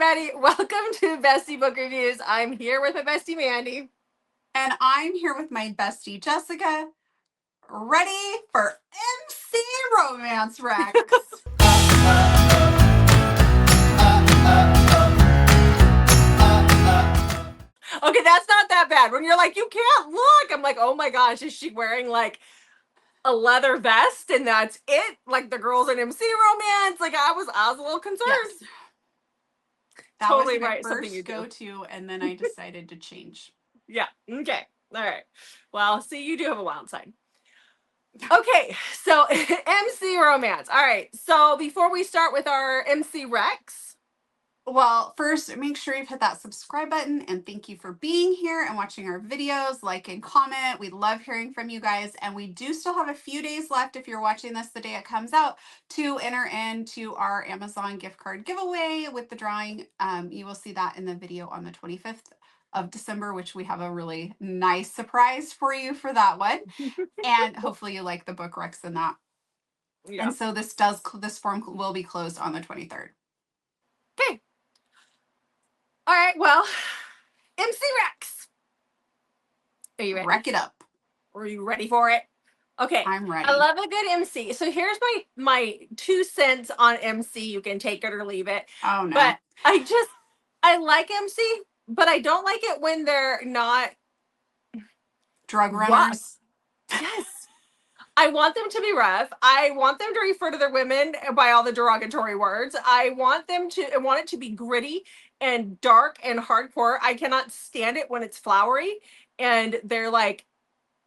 everybody. Welcome to Bestie Book Reviews. I'm here with my bestie, Mandy. And I'm here with my bestie, Jessica, ready for MC Romance Rex. Okay, that's not that bad. When you're like, you can't look, I'm like, oh my gosh, is she wearing like a leather vest and that's it? Like the girls in MC Romance? Like I was a little concerned. Yes. That Totally was my right. Something you first do. go-to, and then I decided to change. Yeah. Okay. All right. Well, see, you do have a wild side. Okay, so MC Romance. All right. So before we start with our MC Rex. Well, first, make sure you've hit that subscribe button, and thank you for being here and watching our videos. Like and comment. We love hearing from you guys, and we do still have a few days left if you're watching this the day it comes out to enter into our Amazon gift card giveaway with the drawing. You will see that in the video on the 25th of December, which we have a really nice surprise for you for that one. And hopefully you like the book Rex in that. Yeah. And so this form will be closed on the 23rd. Okay. All right, well, MC Rex. Are you ready? Wreck it up. Are you ready for it? Okay. I'm ready. I love a good MC. So here's my 2 cents on MC. You can take it or leave it. Oh no. But I like MC, but I don't like it when they're not drug runners. Yes. I want them to be rough. I want them to refer to their women by all the derogatory words. I want it to be gritty and dark and hardcore. I cannot stand it when it's flowery and they're like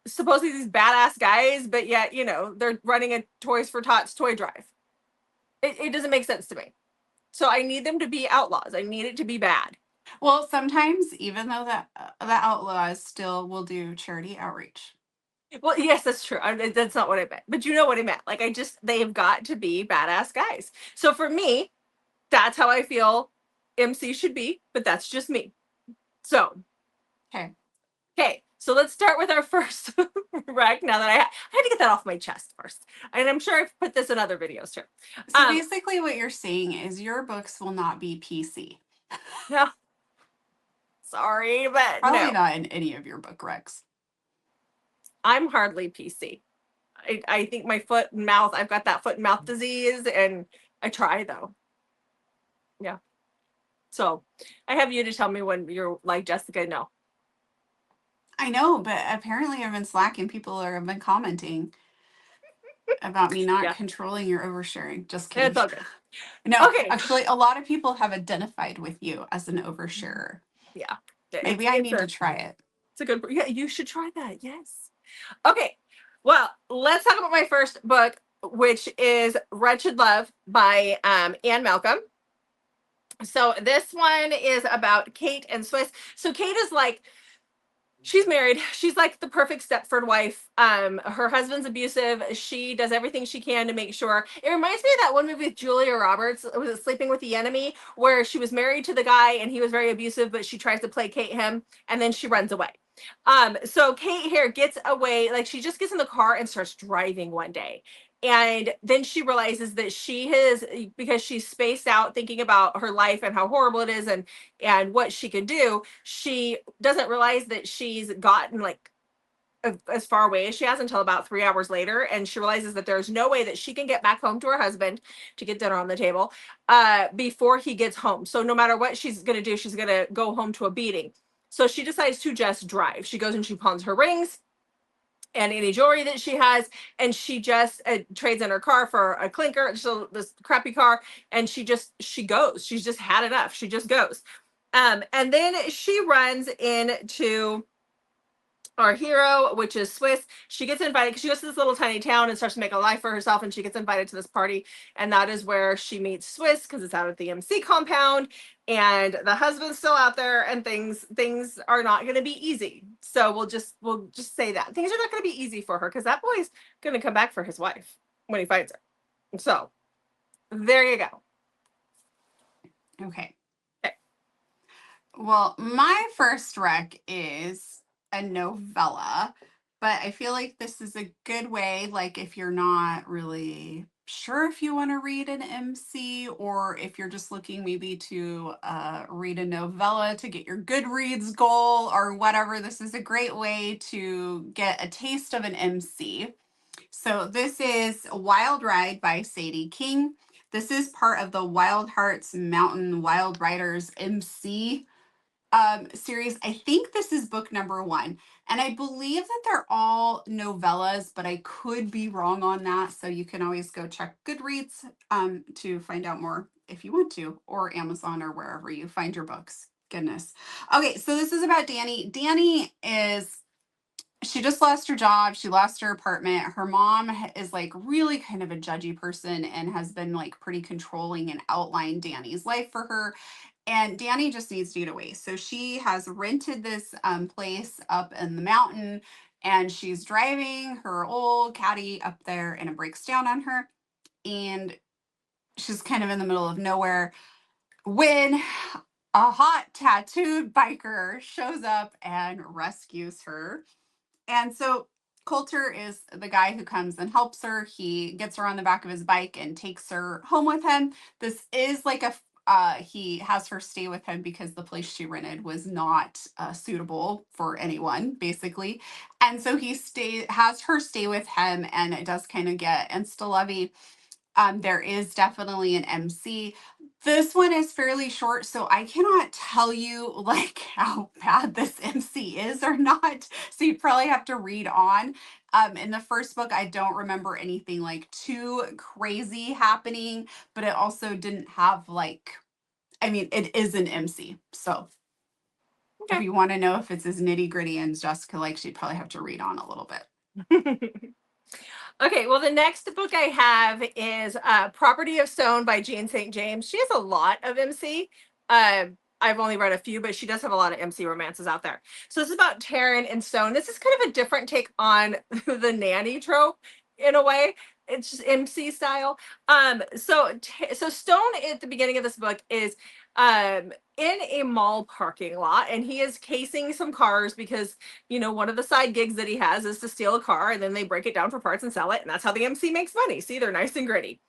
supposedly these badass guys, but yet, they're running a Toys for Tots toy drive. It doesn't make sense to me. So I need them to be outlaws. I need it to be bad. Well, sometimes even though the outlaws still will do charity outreach. Well, yes, that's true. That's not what I meant, but you know what I meant. Like they've got to be badass guys. So for me, that's how I feel MC should be, but that's just me. So, okay. So let's start with our first rec. Now that I had to get that off my chest first, and I'm sure I've put this in other videos too. So basically, what you're saying is your books will not be PC. No, sorry, but probably not in any of your book recs. I'm hardly PC. I think my foot and mouth, I've got that foot and mouth disease, and I try though. Yeah. So I have you to tell me when you're like, Jessica, no. I know, but apparently I've been slacking. People have been commenting about me not controlling your oversharing. Just kidding. It's all good. No, okay. Actually, a lot of people have identified with you as an oversharer. Yeah. Maybe I need to try it. It's a good, yeah, you should try that. Yes. Okay. Well, let's talk about my first book, which is Wretched Love by Anne Malcolm. So this one is about Kate and Swiss. So Kate is like, she's married. She's like the perfect Stepford wife. Her husband's abusive. She does everything she can to make sure. It reminds me of that one movie with Julia Roberts. Was it Sleeping with the Enemy? Where she was married to the guy and he was very abusive, but she tries to placate him and then she runs away. So Kate here gets away. Like she just gets in the car and starts driving one day. And then she realizes that because she's spaced out thinking about her life and how horrible it is and what she could do, she doesn't realize that she's gotten like as far away as she has until about 3 hours later. And she realizes that there's no way that she can get back home to her husband to get dinner on the table before he gets home. So no matter what she's going to do, she's going to go home to a beating. So she decides to just drive. She goes and she pawns her rings and any jewelry that she has, and she just trades in her car for a clinker, so this crappy car, and she goes. She's just had enough. She just goes. And then she runs into our hero, which is Swiss. She gets invited because she goes to this little tiny town and starts to make a life for herself, and she gets invited to this party, and that is where she meets Swiss because it's out at the MC compound, and the husband's still out there, and things are not going to be easy. So we'll just say that things are not going to be easy for her because that boy's going to come back for his wife when he finds her. So there you go. Okay. Well, my first rec is a novella, but I feel like this is a good way, like if you're not really sure if you want to read an MC, or if you're just looking maybe to read a novella to get your Goodreads goal or whatever, this is a great way to get a taste of an MC. So this is Wild Ride by Sadie King. This is part of the Wild Hearts Mountain Wild Riders MC series. I think this is book number 1. And I believe that they're all novellas, but I could be wrong on that. So you can always go check Goodreads to find out more if you want to, or Amazon or wherever you find your books. Goodness. Okay, so this is about Danny. Danny is, she just lost her job. She lost her apartment. Her mom is like really kind of a judgy person and has been like pretty controlling and outlined Danny's life for her. And Danny just needs to get away. So she has rented this place up in the mountain, and she's driving her old caddy up there, and it breaks down on her. And she's kind of in the middle of nowhere when a hot tattooed biker shows up and rescues her. And so Coulter is the guy who comes and helps her. He gets her on the back of his bike and takes her home with him. This is like a he has her stay with him because the place she rented was not suitable for anyone, basically. And so he has her stay with him, and it does kind of get insta lovey. There is definitely an MC. This one is fairly short, so I cannot tell you like how bad this MC is or not. So you probably have to read on. In the first book, I don't remember anything like too crazy happening, but it also didn't have like, I mean, it is an MC. So if Okay. you want to know if it's as nitty gritty as Jessica likes, you'd probably have to read on a little bit. Okay, well, the next book I have is Property of Stone by Jean St. James. She has a lot of MC. I've only read a few, but she does have a lot of MC romances out there. So this is about Tyrant and Stone. This is kind of a different take on the nanny trope in a way. It's just MC style. So Stone at the beginning of this book is in a mall parking lot, and he is casing some cars because one of the side gigs that he has is to steal a car and then they break it down for parts and sell it, and that's how the MC makes money. See, they're nice and gritty.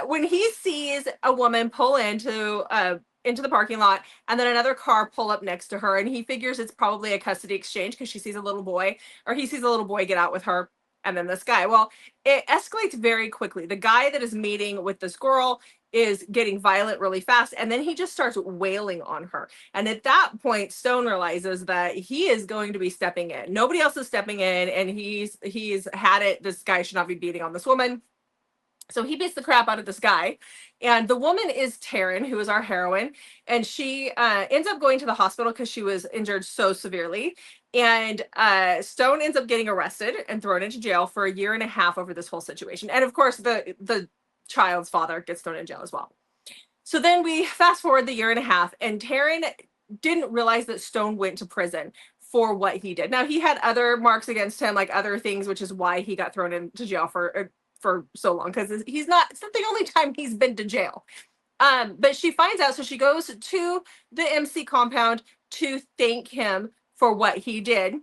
When he sees a woman pull into the parking lot and then another car pull up next to her, and he figures it's probably a custody exchange because she sees a little boy, or he sees a little boy get out with her and then this guy. Well, it escalates very quickly. The guy that is meeting with this girl is getting violent really fast, and then he just starts wailing on her. And at that point, Stone realizes that he is going to be stepping in. Nobody else is stepping in, and he's had it. This guy should not be beating on this woman. So he beats the crap out of this guy. And the woman is Taryn, who is our heroine. And she ends up going to the hospital because she was injured so severely. And Stone ends up getting arrested and thrown into jail for 1.5 years over this whole situation. And of course, the child's father gets thrown in jail as well. So then we fast forward the 1.5 years, and Taryn didn't realize that Stone went to prison for what he did. Now, he had other marks against him, like other things, which is why he got thrown into jail for so long, because it's not the only time he's been to jail. But she finds out, so she goes to the MC compound to thank him for what he did.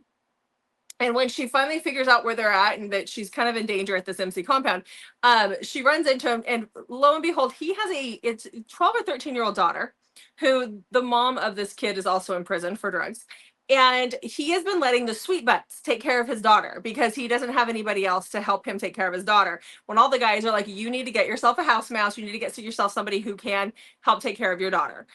And when she finally figures out where they're at and that she's kind of in danger at this MC compound, she runs into him, and lo and behold, he has it's 12 or 13-year-old daughter, who the mom of this kid is also in prison for drugs. And he has been letting the sweet butts take care of his daughter because he doesn't have anybody else to help him take care of his daughter. When all the guys are like, you need to get yourself a house mouse, you need to get yourself somebody who can help take care of your daughter.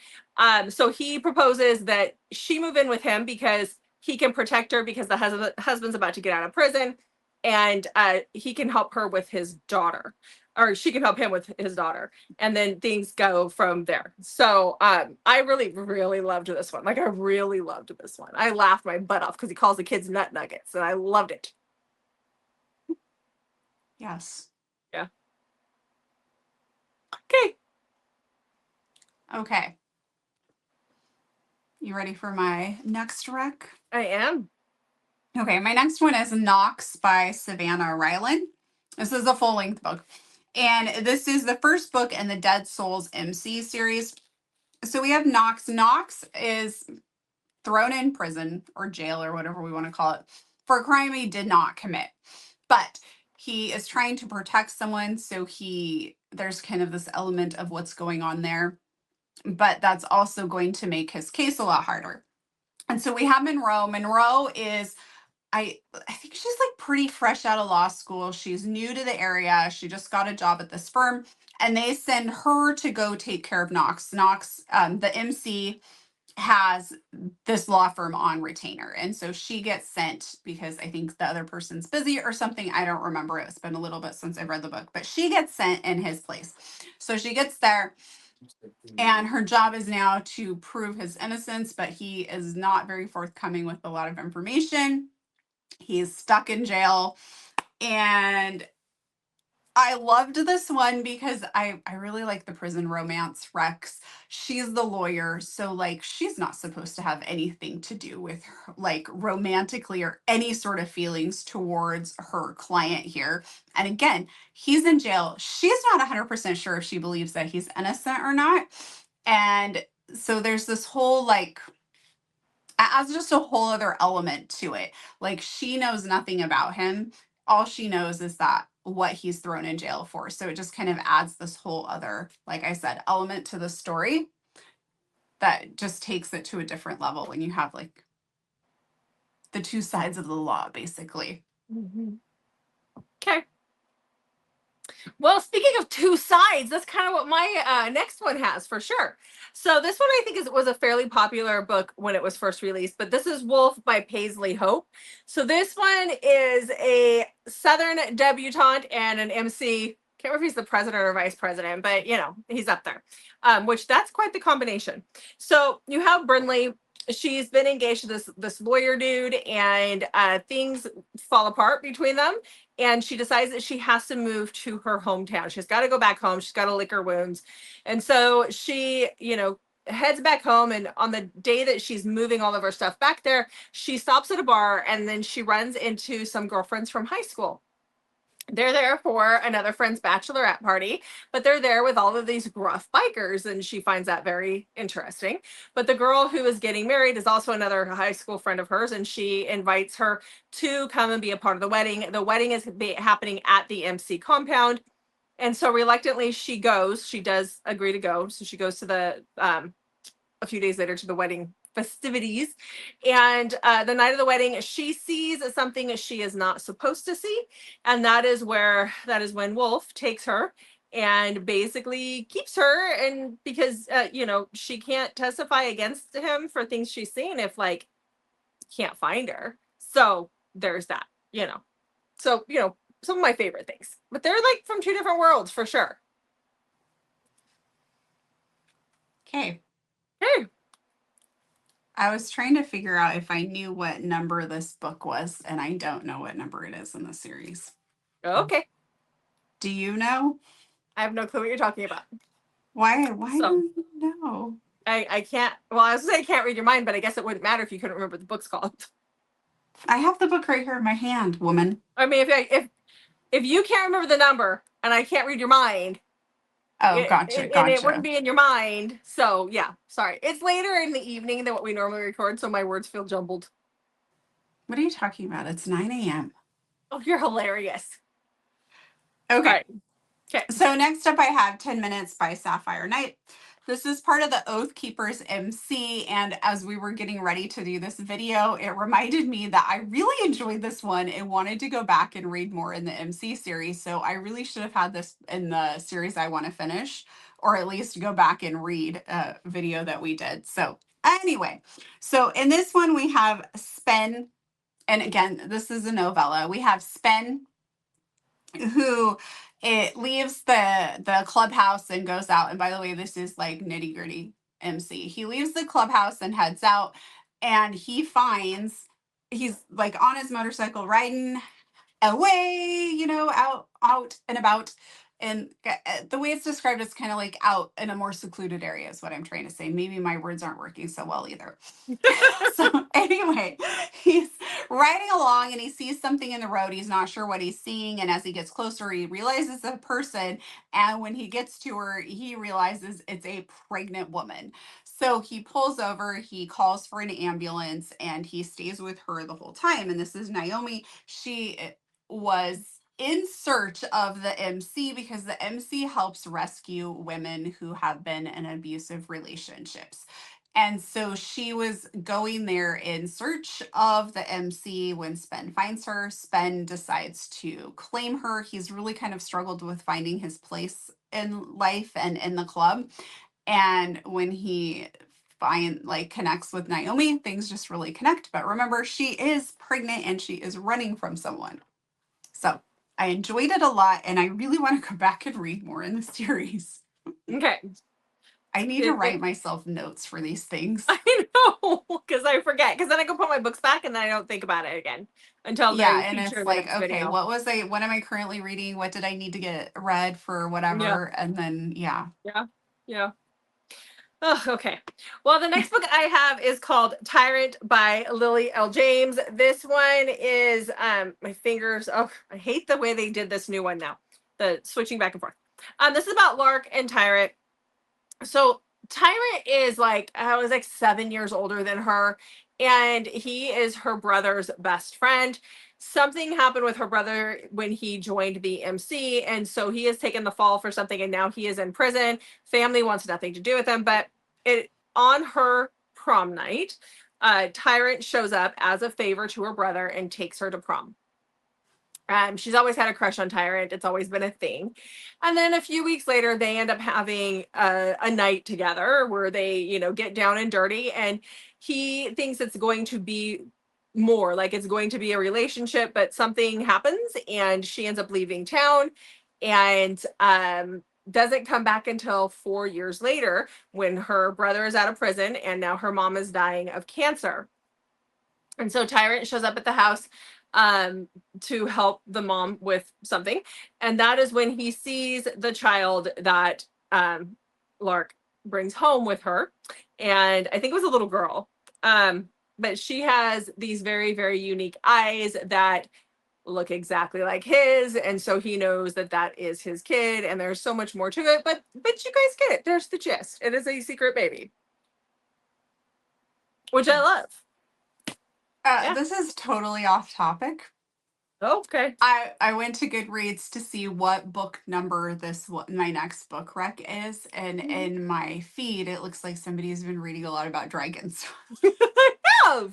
So he proposes that she move in with him because he can protect her, because the husband's about to get out of prison, and he can help her with his daughter, or she can help him with his daughter, and then things go from there. So I really, really loved this one. Like, I really loved this one. I laughed my butt off because he calls the kids nut nuggets, and I loved it. Yes. Yeah. Okay. You ready for my next rec? I am. Okay, my next one is Knox by Savannah Ryland. This is a full-length book. And this is the first book in the Dead Souls MC series. So we have Knox. Knox is thrown in prison or jail or whatever we want to call it for a crime he did not commit. But he is trying to protect someone. So there's kind of this element of what's going on there, but that's also going to make his case a lot harder. And so we have Monroe. Monroe is, I think she's like pretty fresh out of law school. She's new to the area. She just got a job at this firm, and they send her to go take care of Knox. Knox, the MC, has this law firm on retainer. And so she gets sent because I think the other person's busy or something. I don't remember. It's been a little bit since I've read the book, but she gets sent in his place. So she gets there, and her job is now to prove his innocence, but he is not very forthcoming with a lot of information. He's stuck in jail. And I loved this one because I really like the prison romance. Rex, she's the lawyer, so like she's not supposed to have anything to do with her, like romantically or any sort of feelings towards her client here. And again, he's in jail. She's not 100% sure if she believes that he's innocent or not. And so there's this whole like adds just a whole other element to it. Like she knows nothing about him. All she knows is that what he's thrown in jail for. So it just kind of adds this whole other, like I said, element to the story that just takes it to a different level when you have like the two sides of the law, basically. Okay. Well, speaking of two sides, that's kind of what my next one has for sure. So this one I think was a fairly popular book when it was first released, but this is Wolf by Paisley Hope. So this one is a Southern debutante and an MC. Can't remember if he's the president or vice president, but you know, he's up there, which that's quite the combination. So you have Brinley. She's been engaged to this lawyer dude, and things fall apart between them. And she decides that she has to move to her hometown. She's got to go back home. She's got to lick her wounds. And so she, you know, heads back home. And on the day that she's moving all of her stuff back there, she stops at a bar, and then she runs into some girlfriends from high school. They're there for another friend's bachelorette party, but they're there with all of these gruff bikers, and she finds that very interesting. But the girl who is getting married is also another high school friend of hers, and she invites her to come and be a part of the wedding. The wedding is happening at the MC compound, and so reluctantly she goes. She does agree to go, so she goes to the a few days later to the wedding festivities. And the night of the wedding, she sees something she is not supposed to see. And that is when Wolf takes her and basically keeps her. And because, you know, she can't testify against him for things she's seen if like can't find her. So there's that, you know. So, you know, some of my favorite things, but they're like from two different worlds for sure. Okay. Hey. I was trying to figure out if I knew what number this book was, and I don't know what number it is in the series. Okay. Do you know? I have no clue what you're talking about. Why So, don't you know? I can't, well, I was gonna say I can't read your mind, but I guess it wouldn't matter if you couldn't remember what the book's called. I have the book right here in my hand, woman. I mean, if you can't remember the number and I can't read your mind, Oh, gotcha. and it wouldn't be in your mind. So yeah, sorry. It's later in the evening than what we normally record, so my words feel jumbled. What are you talking about? It's 9 a.m. Oh, you're hilarious. Okay. Right. Okay. So next up I have 10 Minutes by Sapphire Knight. This is part of the Oath Keepers MC, and as we were getting ready to do this video, it reminded me that I really enjoyed this one and wanted to go back and read more in the MC series. So I really should have had this in the series I want to finish, or at least go back and read a video that we did. So anyway, so in this one we have Spen, and again, this is a novella. We have Spen, who it leaves the clubhouse and goes out. And by the way, this is like nitty gritty MC. He leaves the clubhouse and heads out, and he's like on his motorcycle riding away, you know, out and about. And the way it's described is kind of like out in a more secluded area is what I'm trying to say. Maybe my words aren't working so well either. So anyway, he's riding along and he sees something in the road. He's not sure what he's seeing. And as he gets closer, he realizes it's a person. And when he gets to her, he realizes it's a pregnant woman. So he pulls over, he calls for an ambulance, and he stays with her the whole time. And this is Naomi. She was in search of the MC because the MC helps rescue women who have been in abusive relationships. And so she was going there in search of the MC when Spen finds her. Spen decides to claim her. He's really kind of struggled with finding his place in life and in the club. And when he connects with Naomi, things just really connect. But remember, she is pregnant and she is running from someone. So I enjoyed it a lot, and I really want to go back and read more in the series. Okay. I need to write myself notes for these things. I know, because I forget. Because then I go put my books back, and then I don't think about it again until Yeah, they and feature it's the like, next okay, video. what am I currently reading? What did I need to get read for whatever? And then, yeah. Yeah. Oh, okay. Well, the next book I have is called Tyrant by Lily L. James. This one is my fingers. Oh, I hate the way they did this new one now. The switching back and forth. This is about Lark and Tyrant. So Tyrant is like, I was like 7 years older than her, and he is her brother's best friend. Something happened with her brother when he joined the MC, and so he has taken the fall for something, and now he is in prison. Family wants nothing to do with him, but it on her prom night, Tyrant shows up as a favor to her brother and takes her to prom. She's always had a crush on Tyrant. It's always been a thing. And then a few weeks later, they end up having a night together where they, get down and dirty. And he thinks it's going to be more like it's going to be a relationship, but something happens and she ends up leaving town and doesn't come back until 4 years later when her brother is out of prison and now her mom is dying of cancer. And so Tyrant shows up at the house to help the mom with something. And that is when he sees the child that Lark brings home with her. And I think it was a little girl. But she has these very, very unique eyes that look exactly like his. And so he knows that that is his kid. And there's so much more to it. But you guys get it. There's the gist. It is a secret baby, which I love. Yeah. This is totally off topic. Okay. I went to Goodreads to see what book number my next book rec is, and in my feed it looks like somebody's been reading a lot about dragons. I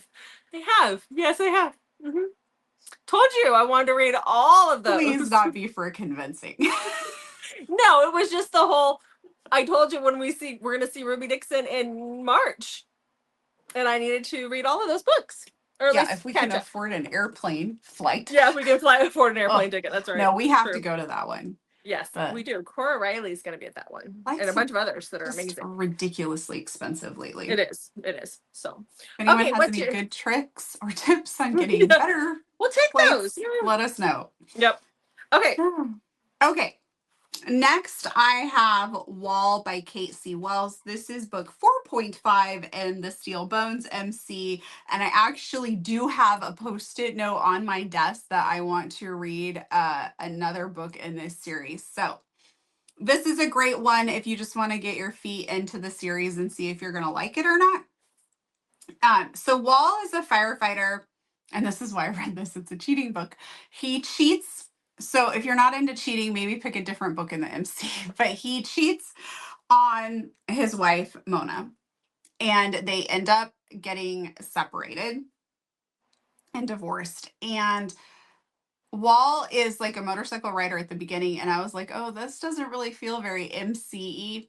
have. Yes, I have. Mm-hmm. Told you I wanted to read all of those. Please not be for convincing. No, it was just the whole. I told you when we're gonna see Ruby Dixon in March, and I needed to read all of those books. Or at least if we can afford an airplane flight. Yeah, we can afford an airplane ticket. That's right. No, we have to go to that one. Yes, we do. Cora Riley's going to be at that one, and a bunch of others that are amazing. Ridiculously expensive lately. It is. So, if anyone has any good tricks or tips on getting better, we'll take those. Let us know. Yep. Okay. Okay. Next, I have Wall by Kate C. Wells. This is book 4.5 in the Steel Bones MC. And I actually do have a post-it note on my desk that I want to read another book in this series. So this is a great one if you just want to get your feet into the series and see if you're going to like it or not. So Wall is a firefighter, and this is why I read this. It's a cheating book. He cheats. So if you're not into cheating, maybe pick a different book in the MC. But he cheats on his wife, Mona, and they end up getting separated and divorced. And Wall is like a motorcycle rider at the beginning, and I was like, oh, this doesn't really feel very MC-y.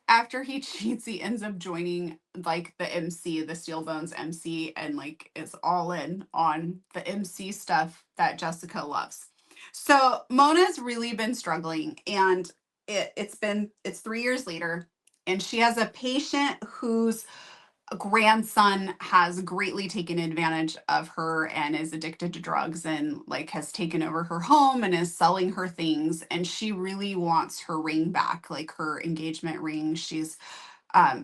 After he cheats, he ends up joining like the MC, the Steel Bones MC, and like is all in on the MC stuff that Jessica loves. So Mona's really been struggling, and it's 3 years later, and she has a patient whose grandson has greatly taken advantage of her and is addicted to drugs and like has taken over her home and is selling her things, and she really wants her ring back, like her engagement ring. She's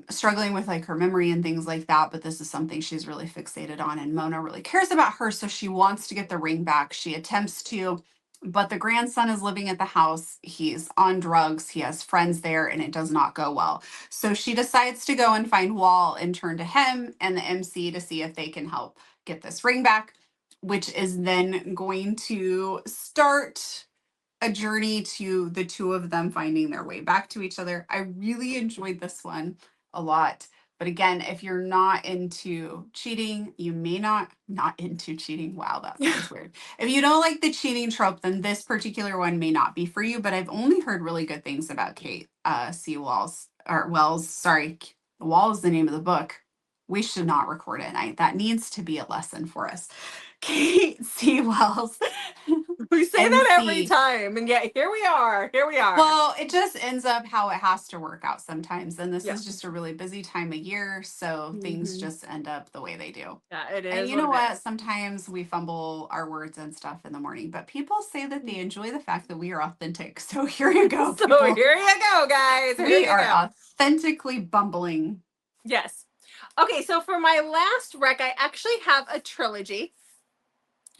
struggling with like her memory and things like that, but this is something she's really fixated on, and Mona really cares about her, so she wants to get the ring back. She attempts to, but the grandson is living at the house. He's on drugs. He has friends there, and it does not go well. So she decides to go and find Wall and turn to him and the MC to see if they can help get this ring back. which is then going to start a journey to the two of them finding their way back to each other. I really enjoyed this one a lot. But again, if you're not into cheating, you may not into cheating. Wow, that sounds weird. If you don't like the cheating trope, then this particular one may not be for you. But I've only heard really good things about Kate C. Wells, or Wells. Sorry, Wall is the name of the book. We should not record at night. That needs to be a lesson for us. Kate C. Wells. We say that every MC. time, and yet here we are. Here we are. Well, it just ends up how it has to work out sometimes. And this Yeah. is just a really busy time of year. So things Mhm. just end up the way they do. Yeah, it is. And you know what it what? is. Sometimes we fumble our words and stuff in the morning, but people say that they enjoy the fact that we are authentic. So here you go, So people. here you go, guys. Here We you are go. authentically bumbling. Yes. Okay, so for my last rec, I actually have a trilogy.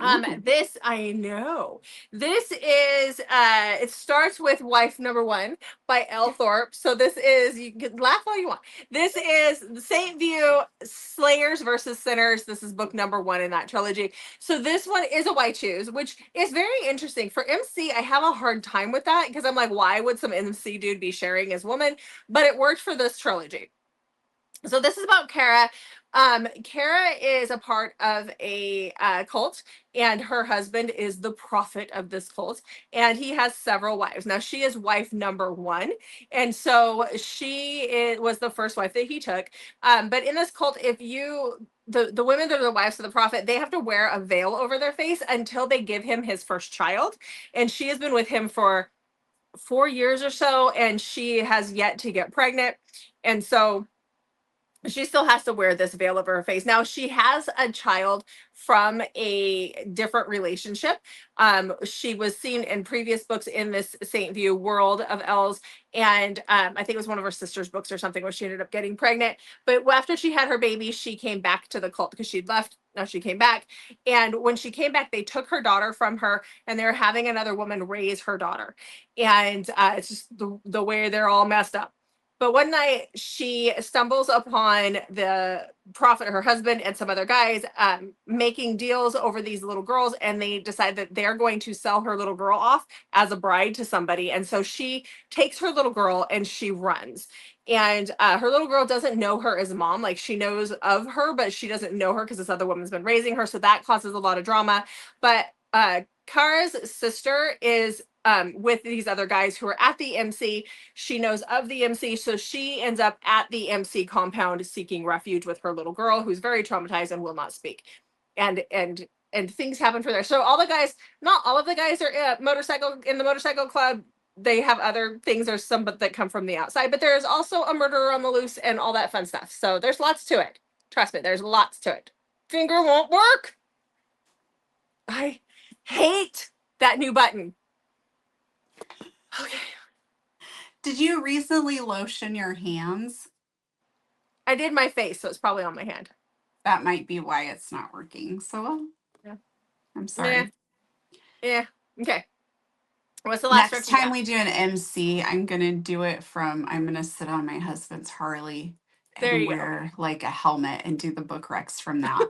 Ooh. This I know. This is it starts with Wife Number One by L. Thorpe. So this is, you can laugh all you want. This is the Saint View Slayers versus Sinners. This is book number one in that trilogy. So this one is a why choose, which is very interesting. For MC, I have a hard time with that because I'm like, why would some MC dude be sharing his woman? But it worked for this trilogy. So this is about Kara. Kara is a part of a cult, and her husband is the prophet of this cult, and he has several wives. Now she is wife number one, and so was the first wife that he took. But in this cult, if you the women that are the wives of the prophet, they have to wear a veil over their face until they give him his first child, and she has been with him for 4 years or so, and she has yet to get pregnant, and so she still has to wear this veil over her face. Now she has a child from a different relationship. She was seen in previous books in this Saint View world of elves, and I think it was one of her sister's books or something where she ended up getting pregnant. But after she had her baby, she came back to the cult because she'd left. Now she came back, and when she came back, they took her daughter from her, and they're having another woman raise her daughter, and it's just the way they're all messed up. But one night she stumbles upon the prophet, her husband, and some other guys making deals over these little girls, and they decide that they're going to sell her little girl off as a bride to somebody. And so she takes her little girl and she runs. And her little girl doesn't know her as mom. Like, she knows of her, but she doesn't know her because this other woman's been raising her. So that causes a lot of drama. But Kara's sister is with these other guys who are at the MC. She knows of the MC, so she ends up at the MC compound seeking refuge with her little girl, who's very traumatized and will not speak. And things happen for there. So all the guys, not all of the guys are in the motorcycle club. They have other things. There's some that come from the outside, but there's also a murderer on the loose and all that fun stuff. So there's lots to it. Trust me, there's lots to it. Finger won't work. I hate that new button. Okay. Did you recently lotion your hands? I did my face, so it's probably on my hand. That might be why it's not working so well. Yeah. I'm sorry. Yeah. Okay. What's the last Next time we do an MC, I'm going to do it from, I'm going to sit on my husband's Harley and wear like a helmet and do the book recs from that.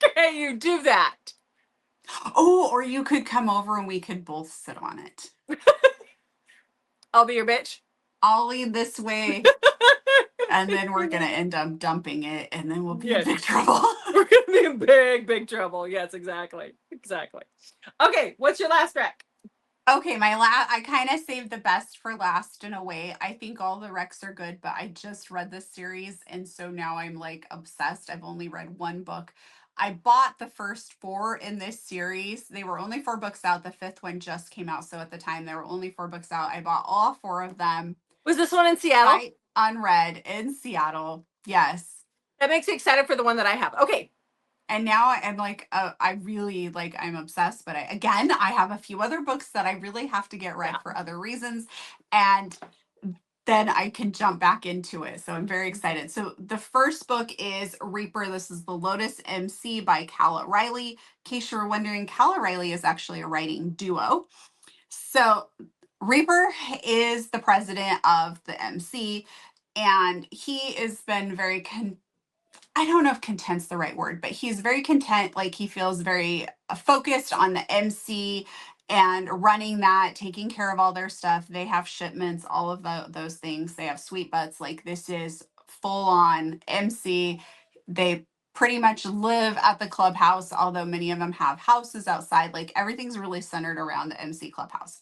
Okay, you do that. Oh, or you could come over and we could both sit on it. I'll be your bitch. I'll lead this way. And then we're going to end up dumping it, and then we'll be in big trouble. We're going to be in big, big trouble. Yes, exactly. Exactly. Okay, what's your last rec? Okay, I kind of saved the best for last in a way. I think all the recs are good, but I just read this series, and so now I'm like obsessed. I've only read one book. I bought the first 4 in this series. They were only 4 books out. The 5th one just came out, so at the time there were only 4 books out. I bought all 4 of them. Was this one in Seattle? Sight Unread in Seattle. Yes. That makes me excited for the one that I have. Okay. And now I'm like, I really like, I'm obsessed. But I have a few other books that I really have to get read for other reasons. And then I can jump back into it. So I'm very excited. So the first book is Reaper. This is The Lotus MC by Calla Riley. In case you're wondering, Calla Riley is actually a writing duo. So Reaper is the president of the MC, and he has been very I don't know if content's the right word, but he's very content. Like he feels very focused on the MC and running that, taking care of all their stuff. They have shipments, all of those things. They have sweet butts. Like this is full on MC. They pretty much live at the clubhouse, although many of them have houses outside. Like everything's really centered around the MC clubhouse.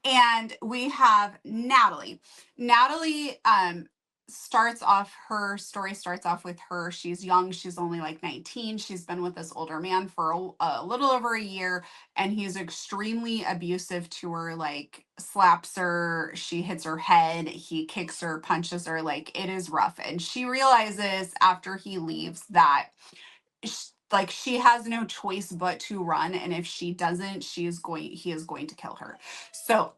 And we have Natalie. Natalie her story starts off with her. She's young. She's only like 19. She's been with this older man for a little over a year, and he's extremely abusive to her, like slaps her, she hits her head, he kicks her, punches her, like it is rough. And she realizes after he leaves that like she has no choice but to run, and if she doesn't, he is going to kill her. So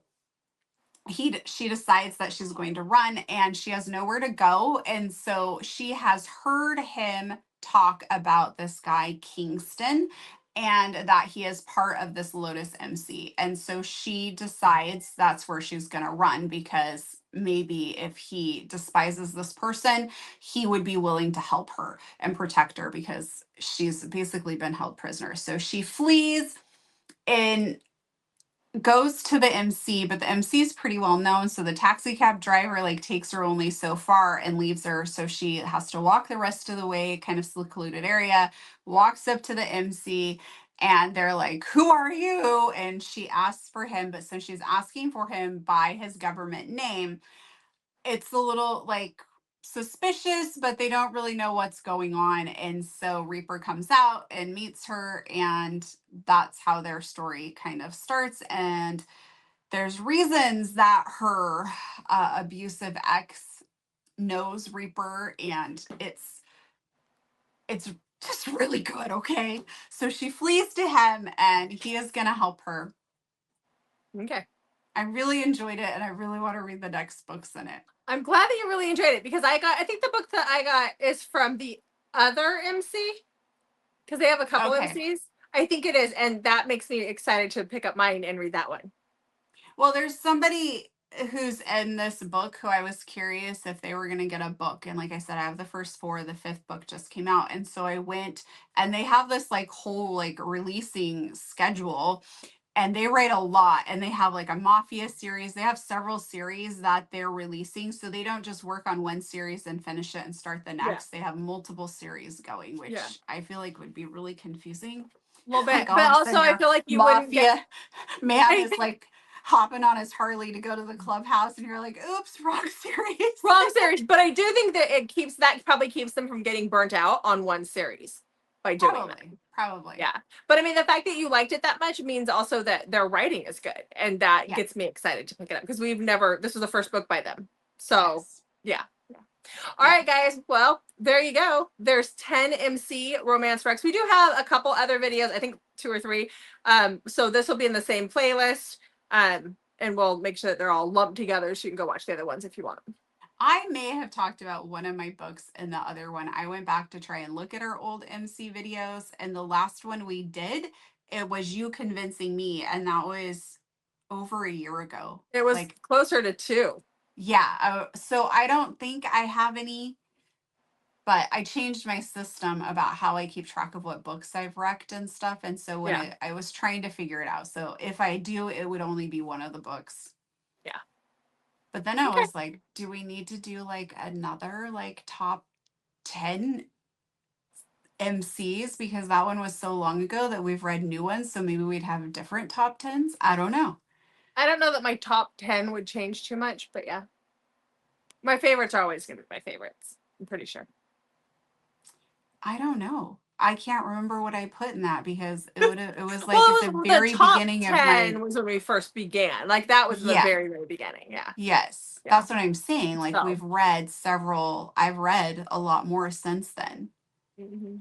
she decides that she's going to run and she has nowhere to go, and so she has heard him talk about this guy Kingston and that he is part of this Lotus MC, and so she decides that's where she's going to run, because maybe if he despises this person, he would be willing to help her and protect her, because she's basically been held prisoner. So she flees and goes to the MC, but the MC is pretty well known. So the taxi cab driver like takes her only so far and leaves her. So she has to walk the rest of the way, kind of secluded area, walks up to the MC, and they're like, "Who are you?" And she asks for him. But since she's asking for him by his government name, it's a little like suspicious, but they don't really know what's going on. And so Reaper comes out and meets her, and that's how their story kind of starts. And there's reasons that her abusive ex knows Reaper, and it's just really good. Okay, so she flees to him and he is going to help her. Okay. I really enjoyed it, and I really want to read the next books in it. I'm glad that you really enjoyed it, because I think the book that I got is from the other MC, because they have a couple Okay. MCs. I think it is, and that makes me excited to pick up mine and read that one. Well, there's somebody who's in this book who I was curious if they were going to get a book. And like I said, I have the first four, the fifth book just came out. And so I went, and they have this like whole like releasing schedule, and they write a lot, and they have like a mafia series. They have several series that they're releasing. So they don't just work on one series and finish it and start the next. They have multiple series going, which I feel like would be really confusing. A little bit. Like all But of a also sudden I your feel like you wouldn't get mafia man is like hopping on his Harley to go to the clubhouse, and you're like, oops, wrong series. wrong series. But I do think that probably keeps them from getting burnt out on one series by doing that. Probably. Yeah. But I mean, the fact that you liked it that much means also that their writing is good, and that gets me excited to pick it up, because this was the first book by them. So yeah. All right, guys. Well, there you go. There's 10 MC romance recs. We do have a couple other videos, I think 2 or 3. So this will be in the same playlist. And we'll make sure that they're all lumped together, so you can go watch the other ones if you want them. I may have talked about one of my books in the other one. I went back to try and look at our old MC videos, and the last one we did, it was you convincing me, and that was over a year ago. It was like closer to 2. Yeah. So I don't think I have any, but I changed my system about how I keep track of what books I've wrecked and stuff. And so when I was trying to figure it out. So if I do, it would only be one of the books. Yeah. But then I was like, do we need to do like another like top 10 MCs? Because that one was so long ago that we've read new ones. So maybe we'd have different top 10s. I don't know. I don't know that my top 10 would change too much, but yeah. My favorites are always going to be my favorites, I'm pretty sure. I don't know. I can't remember what I put in that, because it was like at the very beginning of my was when we first began. Like that was the very, very beginning. Yeah. Yes. Yeah. That's what I'm saying. Like I've read a lot more since then. Mm-hmm.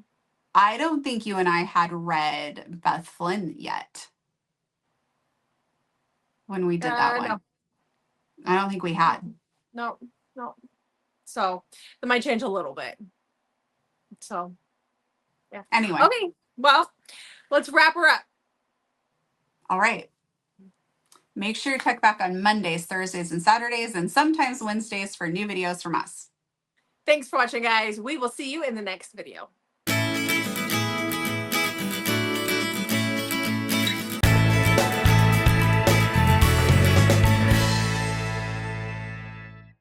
I don't think you and I had read Beth Flynn yet when we did that one. No. I don't think we had. No. So it might change a little bit. So yeah. Anyway. Okay. Well, let's wrap her up. All right. Make sure to check back on Mondays, Thursdays, and Saturdays, and sometimes Wednesdays for new videos from us. Thanks for watching, guys. We will see you in the next video.